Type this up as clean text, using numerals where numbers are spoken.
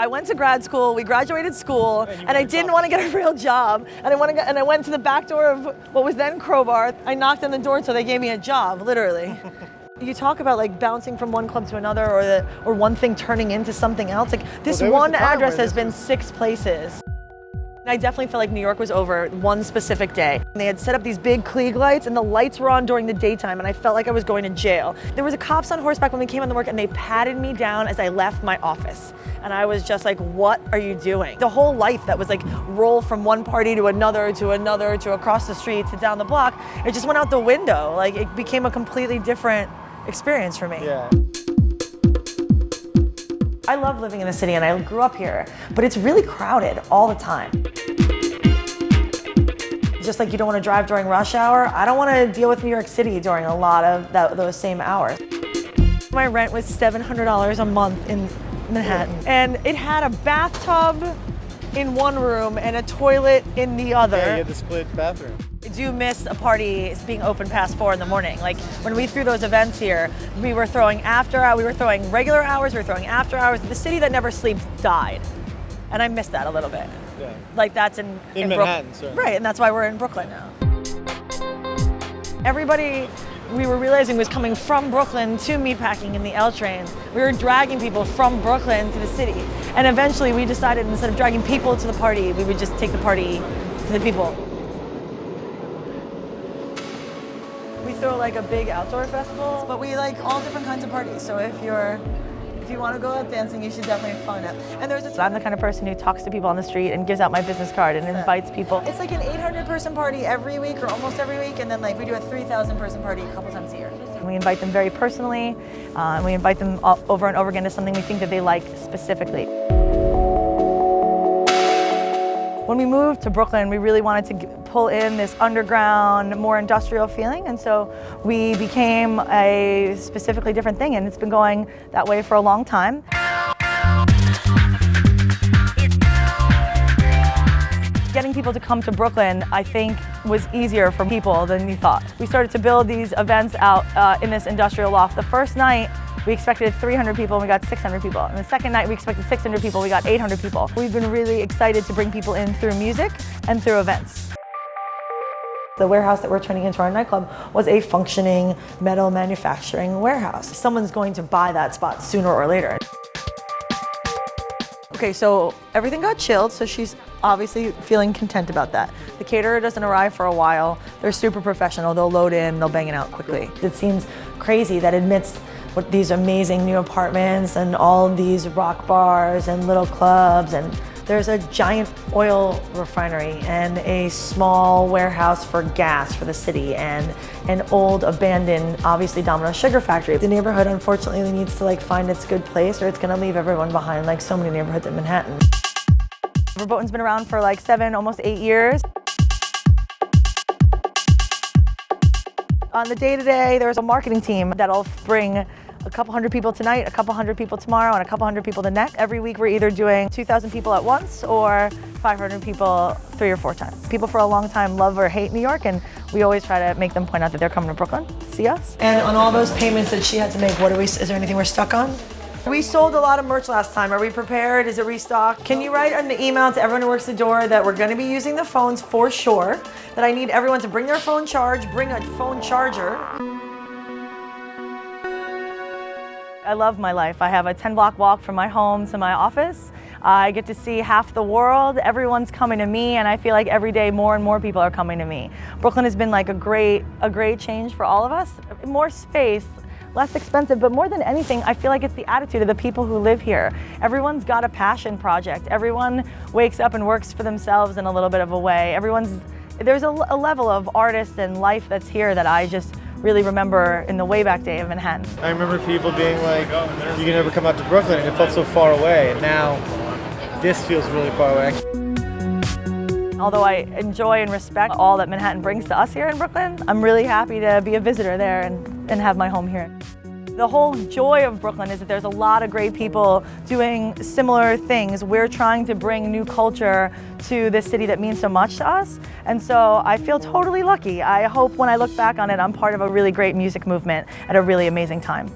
I went to grad school, we graduated school, and I didn't want to get a real job. And I went to the back door of what was then Crowbar. I knocked on the door until they gave me a job, literally. You talk about like bouncing from one club to another, or one thing turning into something else. Like this one address has been 6 places. I definitely felt like New York was over one specific day. They had set up these big Klieg lights and the lights were on during the daytime and I felt like I was going to jail. There was a cops on horseback when we came on the work and they patted me down as I left my office. And I was just like, what are you doing? The whole life that was like roll from one party to another, to across the street, to down the block, it just went out the window. Like it became a completely different experience for me. Yeah. I love living in the city and I grew up here, but it's really crowded all the time. Just like you don't want to drive during rush hour, I don't want to deal with New York City during a lot of those same hours. My rent was $700 a month in Manhattan, and it had a bathtub in one room and a toilet in the other. Yeah, you had the split bathroom. I do miss a party being open past 4 in the morning. Like when we threw those events here, we were throwing we were throwing regular hours, we were throwing after hours. The city that never sleeps died. And I miss that a little bit. Yeah. Like that's in Manhattan, certainly. Right, and that's why we're in Brooklyn now. Everybody we were realizing was coming from Brooklyn to meatpacking in the L train. We were dragging people from Brooklyn to the city. And eventually we decided instead of dragging people to the party, we would just take the party to the people. We throw like a big outdoor festival, but we like all different kinds of parties. So if you want to go out dancing, you should definitely find it. And I'm the kind of person who talks to people on the street and gives out my business card and invites people. It's like an 800-person party every week or almost every week, and then like we do a 3,000-person party a couple times a year. We invite them very personally, and we invite them over and over again to something we think that they like specifically. When we moved to Brooklyn, we really wanted to pull in this underground, more industrial feeling, and so we became a specifically different thing, and it's been going that way for a long time. Getting people to come to Brooklyn, I think, was easier for people than we thought. We started to build these events out in this industrial loft. The first night, we expected 300 people and we got 600 people. And the second night we expected 600 people, we got 800 people. We've been really excited to bring people in through music and through events. The warehouse that we're turning into our nightclub was a functioning metal manufacturing warehouse. Someone's going to buy that spot sooner or later. Okay, so everything got chilled, so she's obviously feeling content about that. The caterer doesn't arrive for a while. They're super professional. They'll load in, they'll bang it out quickly. It seems crazy that amidst with these amazing new apartments and all these rock bars and little clubs, and there's a giant oil refinery and a small warehouse for gas for the city and an old abandoned, obviously Domino's sugar factory. The neighborhood unfortunately needs to like find its good place or it's gonna leave everyone behind, like so many neighborhoods in Manhattan. Verboten's been around for like 7, almost 8 years. On the day-to-day, there's a marketing team that'll bring a couple hundred people tonight, a couple hundred people tomorrow, and a couple hundred people the next. Every week we're either doing 2,000 people at once or 500 people 3 or 4 times. People for a long time love or hate New York, and we always try to make them point out that they're coming to Brooklyn to see us. And on all those payments that she had to make, is there anything we're stuck on? We sold a lot of merch last time. Are we prepared? Is it restocked? Can you write an email to everyone who works the door that we're gonna be using the phones for sure, that I need everyone to bring their phone charge, bring a phone charger. I love my life. I have a 10-block walk from my home to my office. I get to see half the world. Everyone's coming to me, and I feel like every day more and more people are coming to me. Brooklyn has been like a great change for all of us. More space, less expensive, but more than anything, I feel like it's the attitude of the people who live here. Everyone's got a passion project. Everyone wakes up and works for themselves in a little bit of a way. There's a level of artist and life that's here that I just really remember in the way back day of Manhattan. I remember people being like, you can never come out to Brooklyn, and it felt so far away, and now this feels really far away. Although I enjoy and respect all that Manhattan brings to us here in Brooklyn, I'm really happy to be a visitor there and have my home here. The whole joy of Brooklyn is that there's a lot of great people doing similar things. We're trying to bring new culture to this city that means so much to us. And so I feel totally lucky. I hope when I look back on it, I'm part of a really great music movement at a really amazing time.